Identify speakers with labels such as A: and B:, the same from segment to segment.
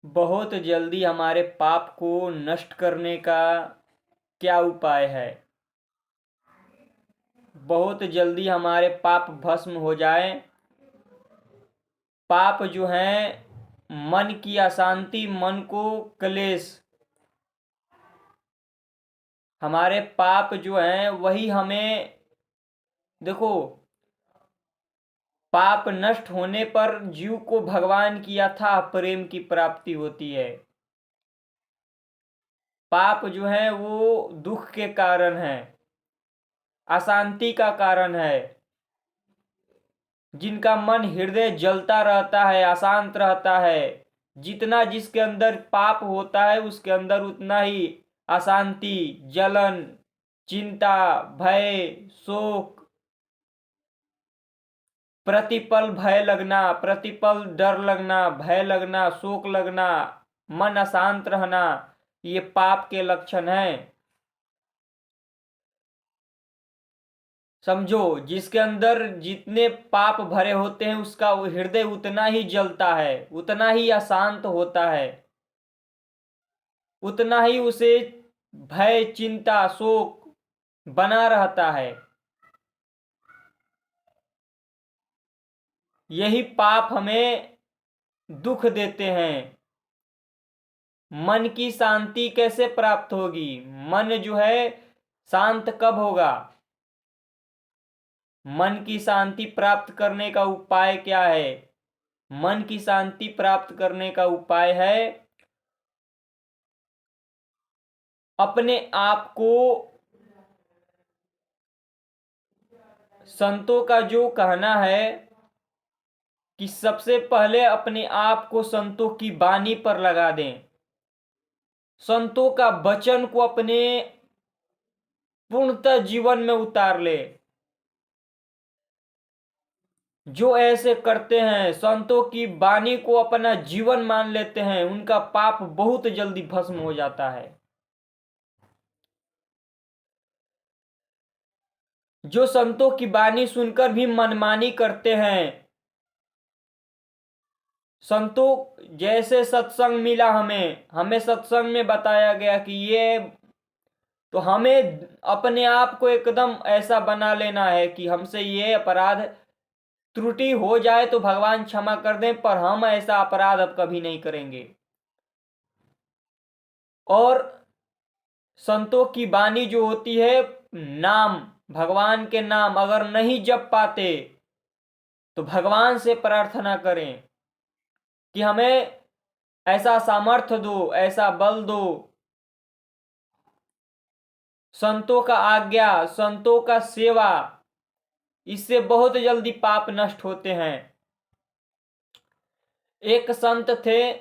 A: बहुत जल्दी हमारे पाप को नष्ट करने का क्या उपाय है? बहुत जल्दी हमारे पाप भस्म हो जाए। पाप जो है मन की अशांति, मन को क्लेश। हमारे पाप जो हैं वही हमें, देखो, पाप नष्ट होने पर जीव को भगवान की अथाह प्रेम की प्राप्ति होती है। पाप जो है वो दुख के कारण है, अशांति का कारण है। जिनका मन हृदय जलता रहता है, अशांत रहता है, जितना जिसके अंदर पाप होता है उसके अंदर उतना ही अशांति, जलन, चिंता, भय, शोक, प्रतिपल भय लगना, प्रतिपल डर लगना, भय लगना, शोक लगना, मन अशांत रहना, ये पाप के लक्षण हैं। समझो, जिसके अंदर जितने पाप भरे होते हैं उसका हृदय उतना ही जलता है, उतना ही अशांत होता है, उतना ही उसे भय, चिंता, शोक बना रहता है। यही पाप हमें दुख देते हैं। मन की शांति कैसे प्राप्त होगी? मन जो है शांत कब होगा? मन की शांति प्राप्त करने का उपाय क्या है? मन की शांति प्राप्त करने का उपाय है अपने आप को, संतों का जो कहना है कि सबसे पहले अपने आप को संतों की वाणी पर लगा दें, संतों का वचन को अपने पूर्णतः जीवन में उतार ले। जो ऐसे करते हैं, संतों की वाणी को अपना जीवन मान लेते हैं, उनका पाप बहुत जल्दी भस्म हो जाता है। जो संतों की वाणी सुनकर भी मनमानी करते हैं, संतों जैसे सत्संग मिला, हमें सत्संग में बताया गया कि ये, तो हमें अपने आप को एकदम ऐसा बना लेना है कि हमसे ये अपराध त्रुटि हो जाए तो भगवान क्षमा कर दें, पर हम ऐसा अपराध अब कभी नहीं करेंगे। और संतों की वाणी जो होती है, नाम, भगवान के नाम अगर नहीं जप पाते तो भगवान से प्रार्थना करें कि हमें ऐसा सामर्थ्य दो, ऐसा बल दो। संतों का आज्ञा, संतों का सेवा, इससे बहुत जल्दी पाप नष्ट होते हैं। एक संत थे,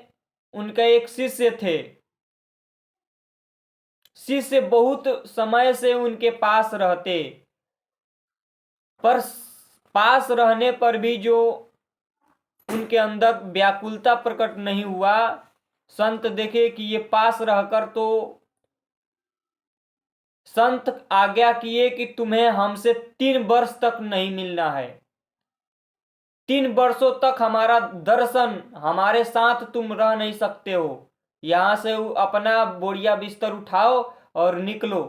A: उनका एक शिष्य थे। शिष्य बहुत समय से उनके पास रहते, पर पास रहने पर भी जो उनके अंदर व्याकुलता प्रकट नहीं हुआ। संत देखे कि ये पास रहकर, तो संत आज्ञा किए कि तुम्हें हमसे 3 वर्ष तक नहीं मिलना है। 3 वर्षों तक हमारा दर्शन, हमारे साथ तुम रह नहीं सकते हो। यहां से अपना बोरिया बिस्तर उठाओ और निकलो।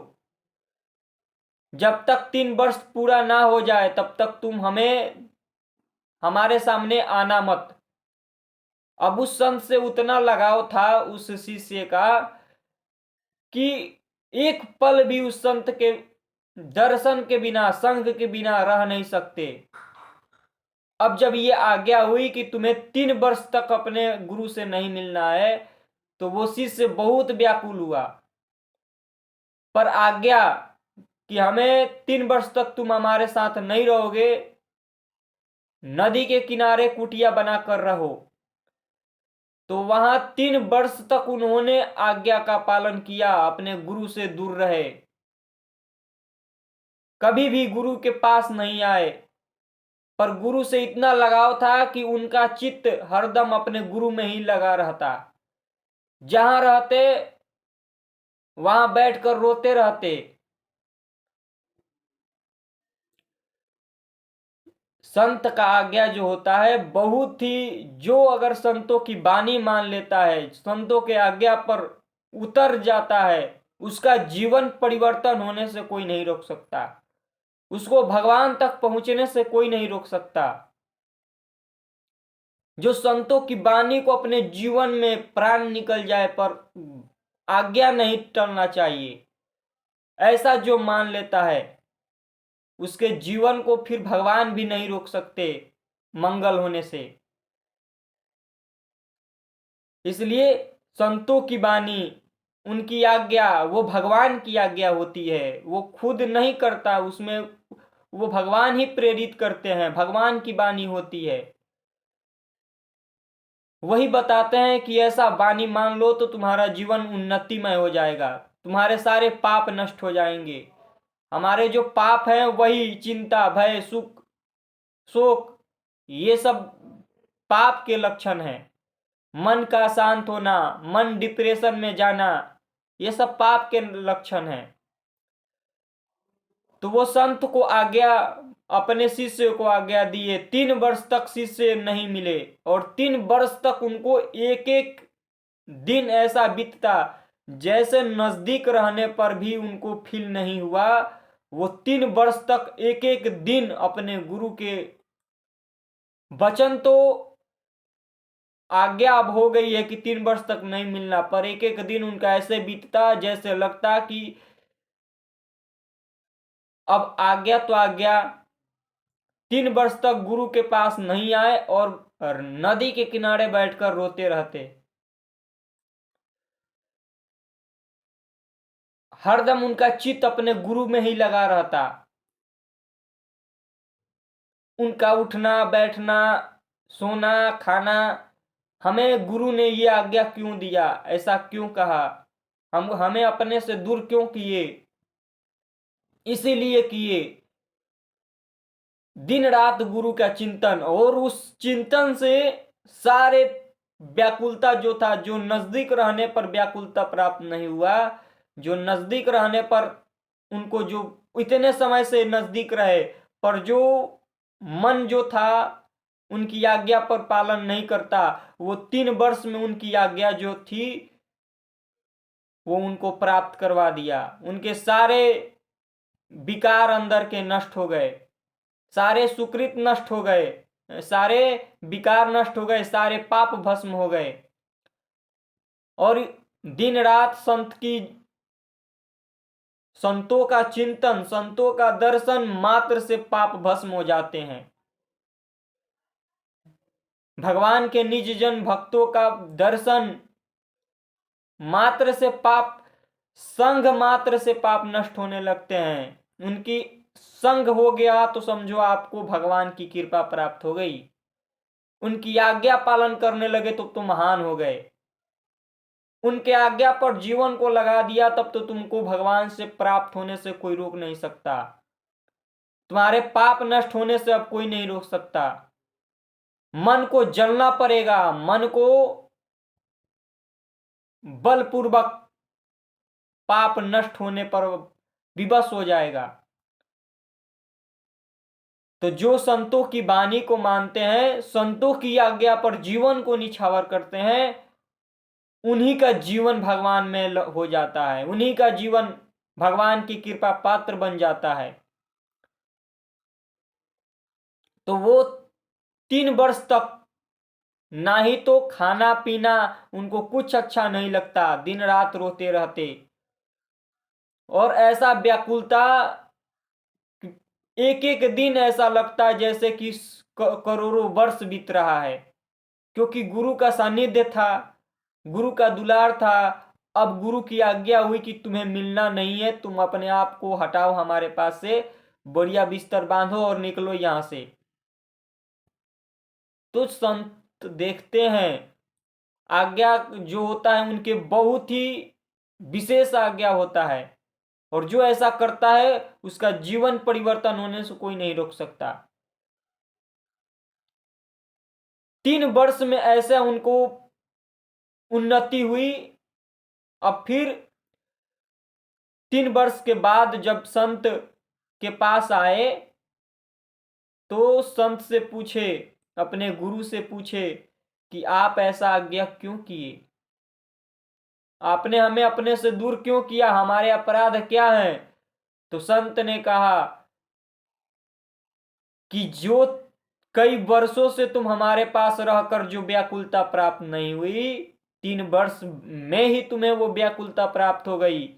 A: जब तक 3 वर्ष पूरा ना हो जाए तब तक तुम हमारे सामने आना मत। अब उस संत से उतना लगाव था उस शिष्य का कि एक पल भी उस संत के दर्शन के बिना, संग के बिना रह नहीं सकते। अब जब ये आज्ञा हुई कि तुम्हें 3 वर्ष तक अपने गुरु से नहीं मिलना है, तो वो शिष्य बहुत व्याकुल हुआ। पर आज्ञा कि हमें 3 वर्ष तक तुम हमारे साथ नहीं रहोगे, नदी के किनारे कुटिया बनाकर रहो। तो वहां 3 वर्ष तक उन्होंने आज्ञा का पालन किया, अपने गुरु से दूर रहे, कभी भी गुरु के पास नहीं आए। पर गुरु से इतना लगाव था कि उनका चित्त हरदम अपने गुरु में ही लगा रहता। जहां रहते वहां बैठकर रोते रहते। संत का आज्ञा जो होता है बहुत ही, जो अगर संतों की वाणी मान लेता है, संतों के आज्ञा पर उतर जाता है, उसका जीवन परिवर्तन होने से कोई नहीं रोक सकता, उसको भगवान तक पहुंचने से कोई नहीं रोक सकता। जो संतों की वाणी को अपने जीवन में प्राण निकल जाए पर आज्ञा नहीं टलना चाहिए, ऐसा जो मान लेता है, उसके जीवन को फिर भगवान भी नहीं रोक सकते मंगल होने से। इसलिए संतों की वाणी, उनकी आज्ञा वो भगवान की आज्ञा होती है, वो खुद नहीं करता, उसमें वो भगवान ही प्रेरित करते हैं, भगवान की वाणी होती है। वही बताते हैं कि ऐसा वाणी मान लो तो तुम्हारा जीवन उन्नतिमय हो जाएगा, तुम्हारे सारे पाप नष्ट हो जाएंगे। हमारे जो पाप हैं वही चिंता, भय, सुख, शोक, ये सब पाप के लक्षण हैं। मन का शांत होना, मन डिप्रेशन में जाना, ये सब पाप के लक्षण हैं। तो वो संत को आज्ञा, अपने शिष्य को आज्ञा दिए, 3 वर्ष तक शिष्य नहीं मिले, और 3 वर्ष तक उनको एक एक दिन ऐसा बीतता जैसे नजदीक रहने पर भी उनको फील नहीं हुआ। वो 3 वर्ष तक एक एक दिन अपने गुरु के वचन तो आज्ञा अब हो गई है कि 3 वर्ष तक नहीं मिलना, पर एक एक दिन उनका ऐसे बीतता जैसे लगता कि अब आज्ञा तो आज्ञा। 3 वर्ष तक गुरु के पास नहीं आए और नदी के किनारे बैठकर रोते रहते। हरदम उनका चित्त अपने गुरु में ही लगा रहता। उनका उठना बैठना, सोना खाना, हमें गुरु ने ये आज्ञा क्यों दिया, ऐसा क्यों कहा, हम हमें अपने से दूर क्यों किए, इसीलिए किए। दिन रात गुरु का चिंतन, और उस चिंतन से सारे व्याकुलता जो था, जो नजदीक रहने पर व्याकुलता प्राप्त नहीं हुआ, जो नजदीक रहने पर उनको, जो इतने समय से नजदीक रहे पर जो मन जो था उनकी आज्ञा पर पालन नहीं करता, वो 3 वर्ष में उनकी आज्ञा जो थी वो उनको प्राप्त करवा दिया। उनके सारे विकार अंदर के नष्ट हो गए, सारे सुकृत नष्ट हो गए, सारे विकार नष्ट हो गए, सारे पाप भस्म हो गए। और दिन रात संतों का चिंतन, संतों का दर्शन मात्र से पाप भस्म हो जाते हैं। भगवान के निज जन भक्तों का दर्शन मात्र से पाप, संग मात्र से पाप नष्ट होने लगते हैं। उनकी संग हो गया तो समझो आपको भगवान की कृपा प्राप्त हो गई। उनकी आज्ञा पालन करने लगे तो महान हो गए। उनके आज्ञा पर जीवन को लगा दिया तब तो तुमको भगवान से प्राप्त होने से कोई रोक नहीं सकता। तुम्हारे पाप नष्ट होने से अब कोई नहीं रोक सकता। मन को जलना पड़ेगा, मन को बलपूर्वक पाप नष्ट होने पर विवश हो जाएगा। तो जो संतों की वाणी को मानते हैं, संतों की आज्ञा पर जीवन को निछावर करते हैं, उन्हीं का जीवन भगवान में हो जाता है, उन्हीं का जीवन भगवान की कृपा पात्र बन जाता है। तो वो 3 वर्ष तक ना ही तो खाना पीना, उनको कुछ अच्छा नहीं लगता, दिन रात रोते रहते, और ऐसा व्याकुलता, एक एक दिन ऐसा लगता जैसे कि करोड़ों वर्ष बीत रहा है, क्योंकि गुरु का सानिध्य था, गुरु का दुलार था। अब गुरु की आज्ञा हुई कि तुम्हें मिलना नहीं है, तुम अपने आप को हटाओ हमारे पास से, बढ़िया बिस्तर बांधो और निकलो यहां से। तो संत देखते हैं आज्ञा जो होता है उनके बहुत ही विशेष आज्ञा होता है, और जो ऐसा करता है उसका जीवन परिवर्तन होने से कोई नहीं रोक सकता। 3 वर्ष में ऐसे उनको उन्नति हुई। अब फिर 3 वर्ष के बाद जब संत के पास आए तो संत से पूछे, अपने गुरु से पूछे कि आप ऐसा आज्ञा क्यों किए, आपने हमें अपने से दूर क्यों किया, हमारे अपराध क्या हैं। तो संत ने कहा कि जो कई वर्षों से तुम हमारे पास रहकर जो व्याकुलता प्राप्त नहीं हुई, 3 वर्ष में ही तुम्हें वो व्याकुलता प्राप्त हो गई,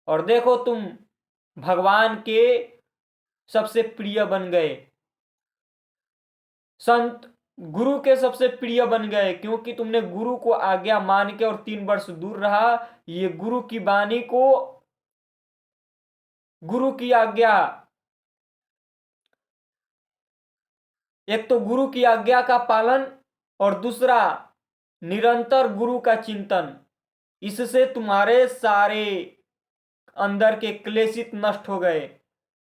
A: और देखो तुम भगवान के सबसे प्रिय बन गए, संत गुरु के सबसे प्रिय बन गए, क्योंकि तुमने गुरु को आज्ञा मान के और 3 वर्ष दूर रहा। ये गुरु की वाणी को, गुरु की आज्ञा, एक तो गुरु की आज्ञा का पालन और दूसरा निरंतर गुरु का चिंतन, इससे तुम्हारे सारे अंदर के क्लेशित नष्ट हो गए,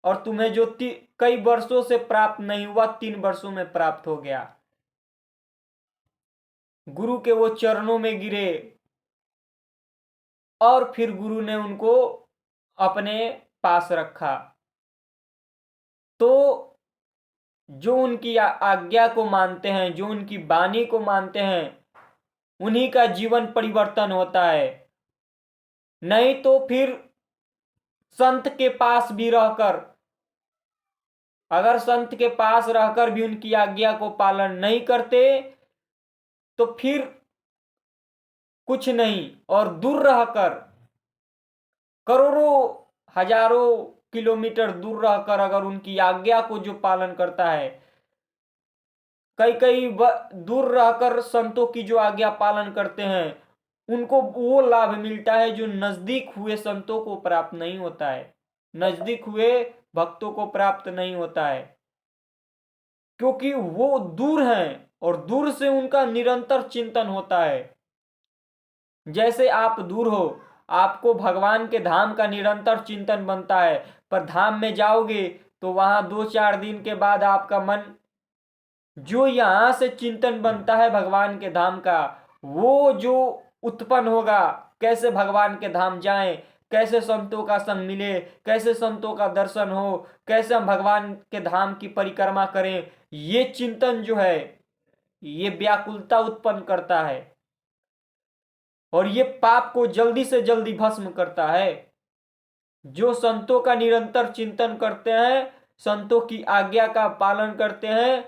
A: और तुम्हें जो कई वर्षों से प्राप्त नहीं हुआ 3 वर्षों में प्राप्त हो गया। गुरु के वो चरणों में गिरे और फिर गुरु ने उनको अपने पास रखा। तो जो उनकी आज्ञा को मानते हैं, जो उनकी वाणी को मानते हैं, उन्हीं का जीवन परिवर्तन होता है। नहीं तो फिर संत के पास भी रहकर, अगर संत के पास रहकर भी उनकी आज्ञा को पालन नहीं करते तो फिर कुछ नहीं, और दूर रहकर, करोड़ों हजारों किलोमीटर दूर रहकर अगर उनकी आज्ञा को जो पालन करता है, कई कई दूर रहकर संतों की जो आज्ञा पालन करते हैं, उनको वो लाभ मिलता है जो नजदीक हुए संतों को प्राप्त नहीं होता है, नजदीक हुए भक्तों को प्राप्त नहीं होता है, क्योंकि वो दूर हैं और दूर से उनका निरंतर चिंतन होता है। जैसे आप दूर हो, आपको भगवान के धाम का निरंतर चिंतन बनता है, पर धाम में जाओगे तो वहां 2-4 दिन के बाद आपका मन, जो यहां से चिंतन बनता है भगवान के धाम का, वो जो उत्पन्न होगा, कैसे भगवान के धाम जाएं, कैसे संतों का संग मिले, कैसे संतों का दर्शन हो, कैसे हम भगवान के धाम की परिक्रमा करें, ये चिंतन जो है ये व्याकुलता उत्पन्न करता है और ये पाप को जल्दी से जल्दी भस्म करता है। जो संतों का निरंतर चिंतन करते हैं, संतों की आज्ञा का पालन करते हैं,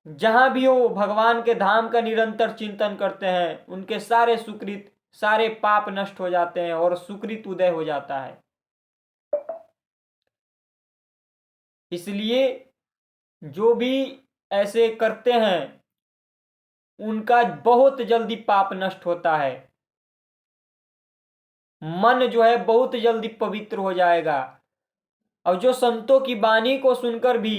A: जहां भी हो भगवान के धाम का निरंतर चिंतन करते हैं, उनके सारे सुकृत, सारे पाप नष्ट हो जाते हैं और सुकृत उदय हो जाता है। इसलिए जो भी ऐसे करते हैं उनका बहुत जल्दी पाप नष्ट होता है, मन जो है बहुत जल्दी पवित्र हो जाएगा। और जो संतों की वाणी को सुनकर भी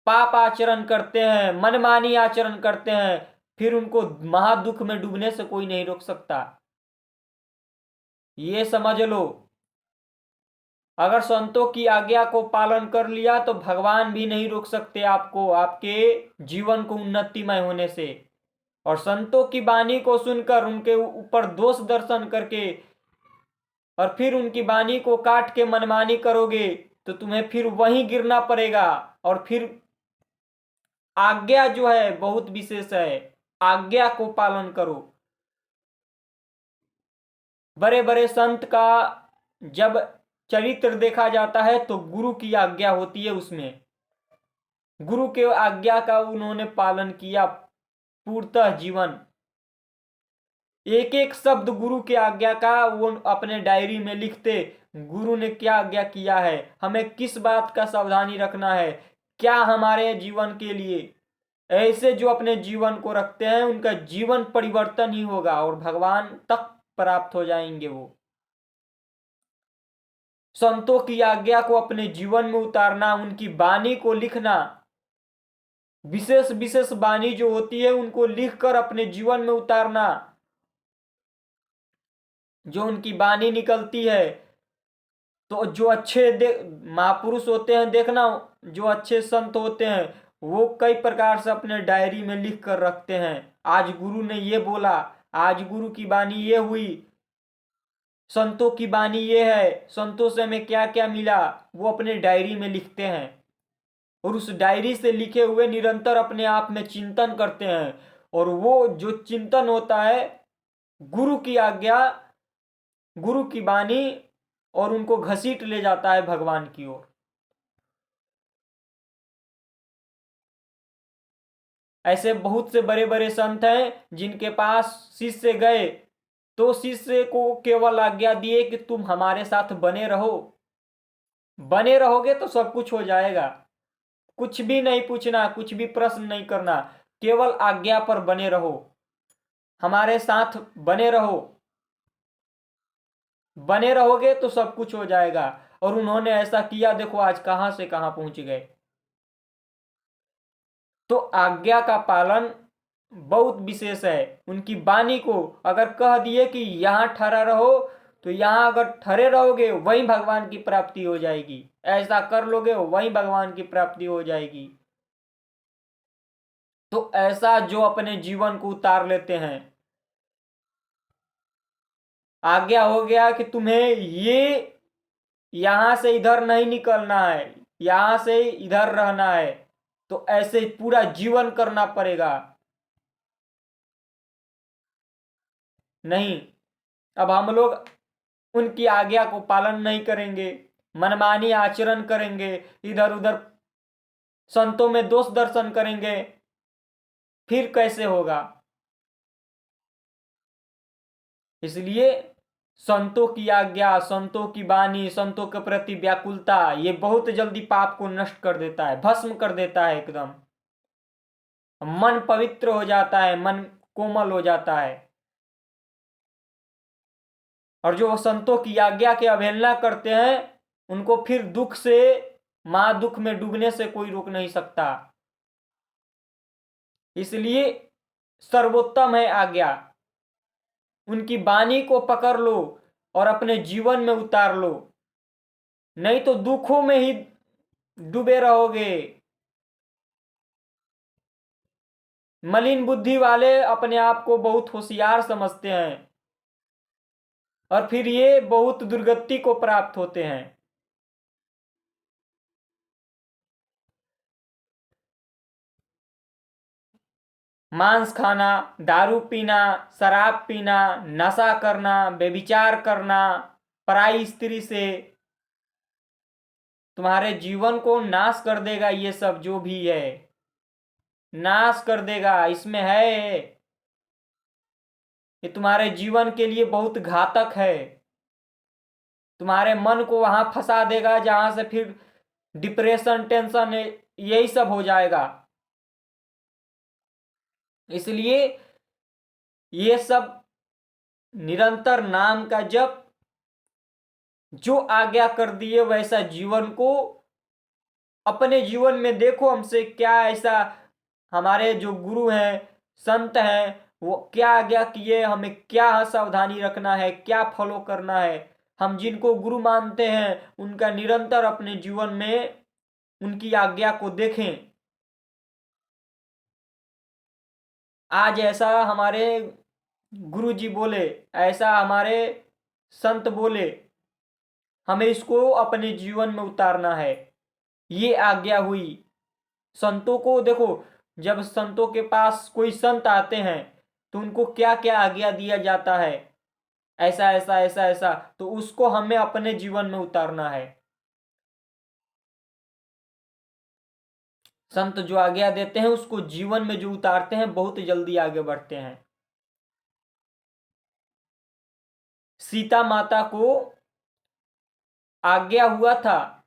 A: पाप आचरण करते हैं, मनमानी आचरण करते हैं, फिर उनको महादुख में डूबने से कोई नहीं रोक सकता। ये समझ लो, अगर संतों की आज्ञा को पालन कर लिया तो भगवान भी नहीं रोक सकते आपको आपके जीवन को उन्नतिमय होने से। और संतों की वाणी को सुनकर उनके ऊपर दोष दर्शन करके और फिर उनकी वाणी को काट के मनमानी करोगे तो तुम्हें फिर वहीं गिरना पड़ेगा। और फिर आज्ञा जो है बहुत विशेष है, आज्ञा को पालन करो। बड़े बड़े संत का जब चरित्र देखा जाता है तो गुरु की आज्ञा होती है, उसमें गुरु के आज्ञा का उन्होंने पालन किया पूर्णतः जीवन, एक एक शब्द गुरु के आज्ञा का वो अपने डायरी में लिखते, गुरु ने क्या आज्ञा किया है, हमें किस बात का सावधानी रखना है, क्या हमारे जीवन के लिए। ऐसे जो अपने जीवन को रखते हैं उनका जीवन परिवर्तन ही होगा और भगवान तक प्राप्त हो जाएंगे। वो संतों की आज्ञा को अपने जीवन में उतारना, उनकी वाणी को लिखना, विशेष विशेष वाणी जो होती है उनको लिखकर अपने जीवन में उतारना, जो उनकी वाणी निकलती है तो जो अच्छे महापुरुष होते हैं, देखना जो अच्छे संत होते हैं वो कई प्रकार से अपने डायरी में लिख कर रखते हैं, आज गुरु ने ये बोला, आज गुरु की वाणी ये हुई। संतों की वाणी ये है, संतों से हमें क्या क्या मिला, वो अपने डायरी में लिखते हैं और उस डायरी से लिखे हुए निरंतर अपने आप में चिंतन करते हैं। और वो जो चिंतन होता है गुरु की आज्ञा, गुरु की वाणी, और उनको घसीट ले जाता है भगवान की ओर। ऐसे बहुत से बड़े बड़े संत हैं जिनके पास शिष्य गए तो शिष्य को केवल आज्ञा दिए कि तुम हमारे साथ बने रहो, बने रहोगे तो सब कुछ हो जाएगा, कुछ भी नहीं पूछना, कुछ भी प्रश्न नहीं करना, केवल आज्ञा पर बने रहो, हमारे साथ बने रहो, बने रहोगे तो सब कुछ हो जाएगा। और उन्होंने ऐसा किया, देखो आज कहां से कहां पहुंच गए। तो आज्ञा का पालन बहुत विशेष है। उनकी वाणी को अगर कह दिए कि यहां ठहरा रहो, तो यहां अगर ठहरे रहोगे वहीं भगवान की प्राप्ति हो जाएगी, ऐसा कर लोगे वहीं भगवान की प्राप्ति हो जाएगी। तो ऐसा जो अपने जीवन को उतार लेते हैं, आज्ञा हो गया कि तुम्हें ये यहां से इधर नहीं निकलना है, यहां से इधर रहना है, तो ऐसे पूरा जीवन करना पड़ेगा। नहीं, अब हम लोग उनकी आज्ञा को पालन नहीं करेंगे, मनमानी आचरण करेंगे, इधर उधर संतों में दोष दर्शन करेंगे, फिर कैसे होगा। इसलिए संतों की आज्ञा, संतों की वाणी, संतों के प्रति व्याकुलता, ये बहुत जल्दी पाप को नष्ट कर देता है, भस्म कर देता है एकदम। मन पवित्र हो जाता है, मन कोमल हो जाता है। और जो संतों की आज्ञा की अवहेलना करते हैं उनको फिर दुख से, महा दुख में डूबने से कोई रोक नहीं सकता। इसलिए सर्वोत्तम है आज्ञा, उनकी वाणी को पकड़ लो और अपने जीवन में उतार लो, नहीं तो दुखों में ही डूबे रहोगे। मलिन बुद्धि वाले अपने आप को बहुत होशियार समझते हैं और फिर ये बहुत दुर्गति को प्राप्त होते हैं। मांस खाना, दारू पीना, शराब पीना, नशा करना, व्यभिचार करना, पराई स्त्री से, तुम्हारे जीवन को नाश कर देगा। ये सब जो भी है नाश कर देगा, इसमें है, ये तुम्हारे जीवन के लिए बहुत घातक है। तुम्हारे मन को वहां फंसा देगा जहां से फिर डिप्रेशन, टेंशन, यही सब हो जाएगा। इसलिए ये सब निरंतर नाम का जप, जो आज्ञा कर दिए वैसा जीवन को अपने जीवन में देखो। हमसे क्या ऐसा, हमारे जो गुरु हैं, संत हैं, वो क्या आज्ञा किए, हमें क्या सावधानी रखना है, क्या फॉलो करना है। हम जिनको गुरु मानते हैं उनका निरंतर अपने जीवन में उनकी आज्ञा को देखें। आज ऐसा हमारे गुरु जी बोले, ऐसा हमारे संत बोले, हमें इसको अपने जीवन में उतारना है। ये आज्ञा हुई। संतों को देखो, जब संतों के पास कोई संत आते हैं तो उनको क्या क्या आज्ञा दिया जाता है, ऐसा ऐसा ऐसा ऐसा, तो उसको हमें अपने जीवन में उतारना है। संत जो आज्ञा देते हैं उसको जीवन में जो उतारते हैं बहुत जल्दी आगे बढ़ते हैं। सीता माता को आज्ञा हुआ था,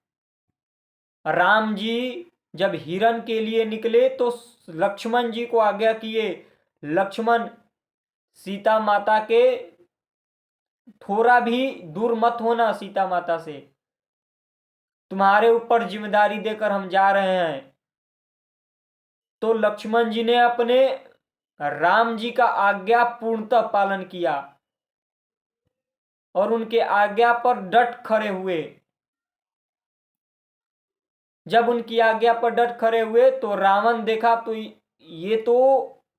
A: राम जी जब हिरण के लिए निकले तो लक्ष्मण जी को आज्ञा किए, लक्ष्मण सीता माता के थोड़ा भी दूर मत होना, सीता माता से तुम्हारे ऊपर जिम्मेदारी देकर हम जा रहे हैं। तो लक्ष्मण जी ने अपने राम जी का आज्ञा पूर्णतः पालन किया और उनके आज्ञा पर डट खड़े हुए। जब उनकी आज्ञा पर डट खड़े हुए तो रावण देखा तो ये तो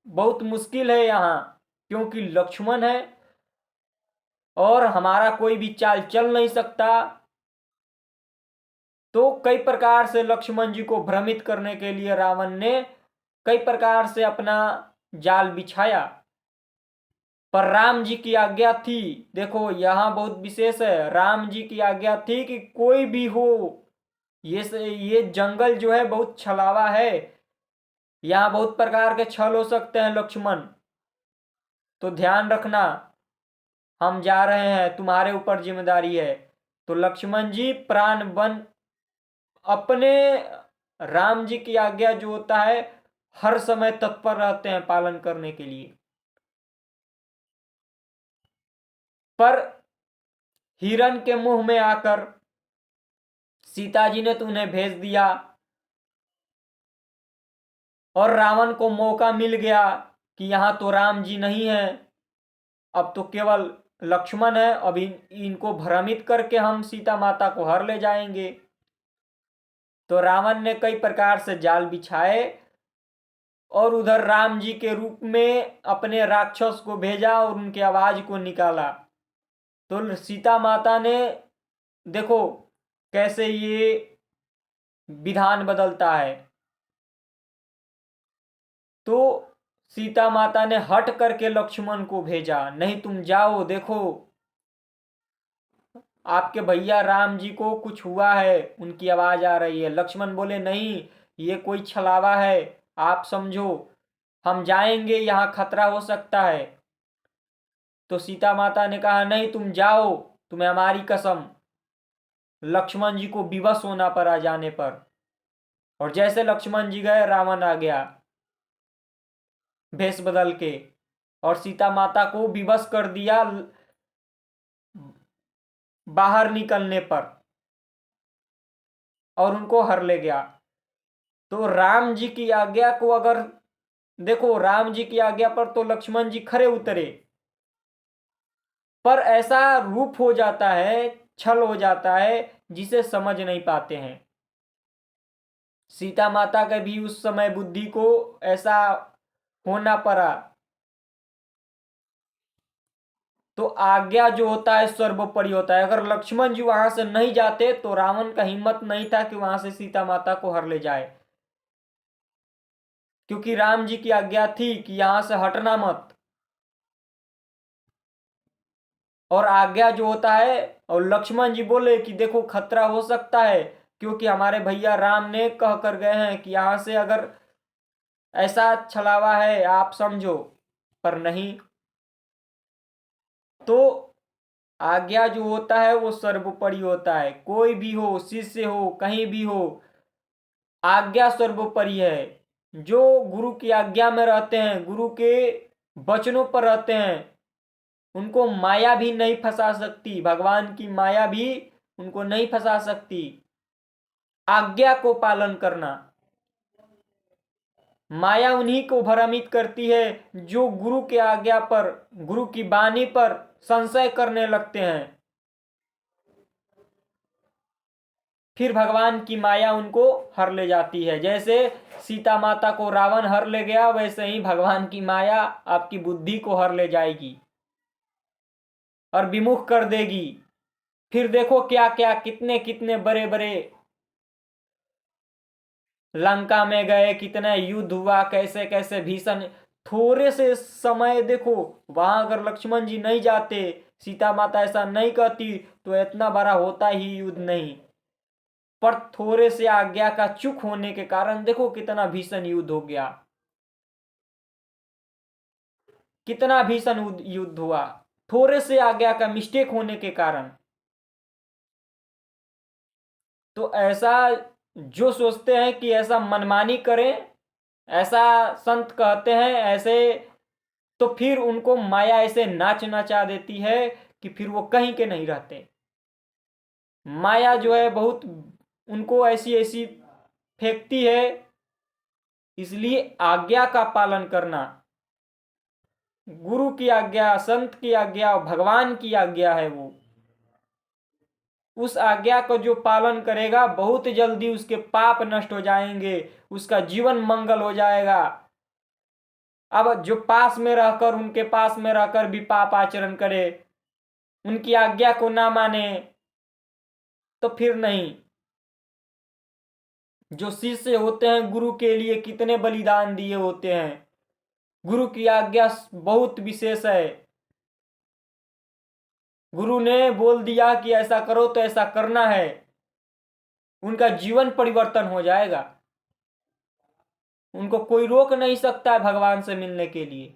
A: बहुत मुश्किल है यहाँ, क्योंकि लक्ष्मण है और हमारा कोई भी चाल चल नहीं सकता। तो कई प्रकार से लक्ष्मण जी को भ्रमित करने के लिए रावण ने कई प्रकार से अपना जाल बिछाया, पर राम जी की आज्ञा थी। देखो यहाँ बहुत विशेष है, राम जी की आज्ञा थी कि कोई भी हो, ये जंगल जो है बहुत छलावा है, यहाँ बहुत प्रकार के छल हो सकते हैं लक्ष्मण, तो ध्यान रखना, हम जा रहे हैं, तुम्हारे ऊपर जिम्मेदारी है। तो लक्ष्मण जी प्राण बन अपने राम जी की आज्ञा जो होता है हर समय तत्पर रहते हैं पालन करने के लिए। पर हिरण के मुंह में आकर सीता जी ने तो उन्हें भेज दिया, और रावण को मौका मिल गया कि यहां तो राम जी नहीं है, अब तो केवल लक्ष्मण है, अब इनको भ्रमित करके हम सीता माता को हर ले जाएंगे। तो रावण ने कई प्रकार से जाल बिछाए और उधर राम जी के रूप में अपने राक्षस को भेजा और उनकी आवाज को निकाला। तो सीता माता ने देखो कैसे ये विधान बदलता है। तो सीता माता ने हट करके लक्ष्मण को भेजा, नहीं तुम जाओ, देखो आपके भैया राम जी को कुछ हुआ है, उनकी आवाज आ रही है। लक्ष्मण बोले नहीं, ये कोई छलावा है, आप समझो, हम जाएंगे, यहाँ खतरा हो सकता है। तो सीता माता ने कहा नहीं तुम जाओ, तुम्हें हमारी कसम। लक्ष्मण जी को विवश होना पड़ा जाने पर, और जैसे लक्ष्मण जी गए रावण आ गया भेष बदल के, और सीता माता को विवश कर दिया बाहर निकलने पर, और उनको हर ले गया। तो राम जी की आज्ञा को अगर देखो, राम जी की आज्ञा पर तो लक्ष्मण जी खरे उतरे, पर ऐसा रूप हो जाता है, छल हो जाता है, जिसे समझ नहीं पाते हैं। सीता माता के भी उस समय बुद्धि को ऐसा होना पड़ा। तो आज्ञा जो होता है सर्वोपरि होता है। अगर लक्ष्मण जी वहां से नहीं जाते तो रावण का हिम्मत नहीं था कि वहां से सीता माता को हर ले जाए, क्योंकि राम जी की आज्ञा थी कि यहां से हटना मत। और आज्ञा जो होता है, और लक्ष्मण जी बोले कि देखो खतरा हो सकता है, क्योंकि हमारे भैया राम ने कह कर गए हैं कि यहां से अगर ऐसा छलावा है आप समझो, पर नहीं। तो आज्ञा जो होता है वो सर्वोपरि होता है, कोई भी हो, शिष्य हो, कहीं भी हो, आज्ञा सर्वोपरि है। जो गुरु की आज्ञा में रहते हैं, गुरु के वचनों पर रहते हैं, उनको माया भी नहीं फंसा सकती, भगवान की माया भी उनको नहीं फंसा सकती। आज्ञा को पालन करना, माया उन्हीं को भ्रमित करती है जो गुरु के आज्ञा पर, गुरु की वाणी पर संशय करने लगते हैं, फिर भगवान की माया उनको हर ले जाती है। जैसे सीता माता को रावण हर ले गया, वैसे ही भगवान की माया आपकी बुद्धि को हर ले जाएगी और विमुख कर देगी। फिर देखो क्या क्या कितने कितने बड़े बड़े लंका में गए, कितना युद्ध हुआ, कैसे कैसे भीषण, थोड़े से समय देखो, वहां अगर लक्ष्मण जी नहीं जाते, सीता माता ऐसा नहीं कहती, तो इतना बड़ा होता ही युद्ध नहीं। पर थोड़े से आज्ञा का चूक होने के कारण देखो कितना भीषण युद्ध हो गया, कितना भीषण युद्ध हुआ, थोड़े से आज्ञा का मिस्टेक होने के कारण। तो ऐसा जो सोचते हैं कि ऐसा मनमानी करें, ऐसा संत कहते हैं ऐसे, तो फिर उनको माया ऐसे नाच नचा देती है कि फिर वो कहीं के नहीं रहते। माया जो है बहुत उनको ऐसी ऐसी फेंकती है। इसलिए आज्ञा का पालन करना, गुरु की आज्ञा, संत की आज्ञा, भगवान की आज्ञा है, वो उस आज्ञा को जो पालन करेगा बहुत जल्दी उसके पाप नष्ट हो जाएंगे, उसका जीवन मंगल हो जाएगा। अब जो पास में रहकर, उनके पास में रहकर भी पाप आचरण करे, उनकी आज्ञा को ना माने तो फिर नहीं। जो शिष्य होते हैं गुरु के लिए कितने बलिदान दिए होते हैं। गुरु की आज्ञा बहुत विशेष है। गुरु ने बोल दिया कि ऐसा करो तो ऐसा करना है, उनका जीवन परिवर्तन हो जाएगा। उनको कोई रोक नहीं सकता है भगवान से मिलने के लिए।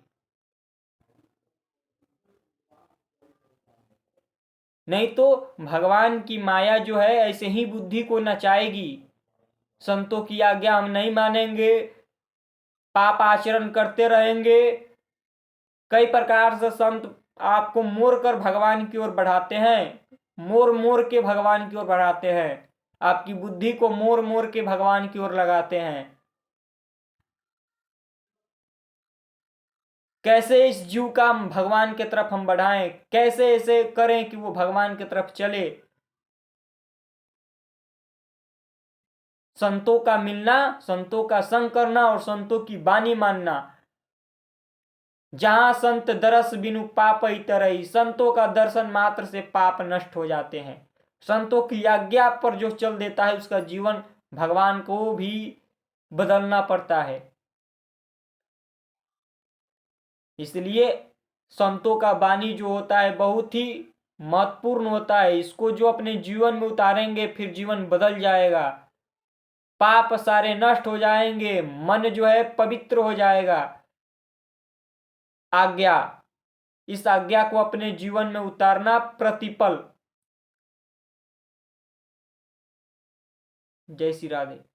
A: नहीं तो भगवान की माया जो है ऐसे ही बुद्धि को नचाएगी। संतों की आज्ञा हम नहीं मानेंगे, पाप आचरण करते रहेंगे। कई प्रकार से संत आपको मोड़ कर भगवान की ओर बढ़ाते हैं, मोड़ मोड़ के भगवान की ओर बढ़ाते हैं, आपकी बुद्धि को मोड़ मोड़ के भगवान की ओर लगाते हैं। कैसे इस जीव का भगवान की तरफ हम बढ़ाएं, कैसे ऐसे करें कि वो भगवान की तरफ चले। संतों का मिलना, संतों का संग करना और संतों की वाणी मानना। जहां संत दरस बिनु पाप तरई, संतों का दर्शन मात्र से पाप नष्ट हो जाते हैं। संतों की आज्ञा पर जो चल देता है उसका जीवन भगवान को भी बदलना पड़ता है। इसलिए संतों का वाणी जो होता है बहुत ही महत्वपूर्ण होता है। इसको जो अपने जीवन में उतारेंगे फिर जीवन बदल जाएगा, पाप सारे नष्ट हो जाएंगे, मन जो है पवित्र हो जाएगा। आज्ञा, इस आज्ञा को अपने जीवन में उतारना प्रतिपल। जय श्री राधे।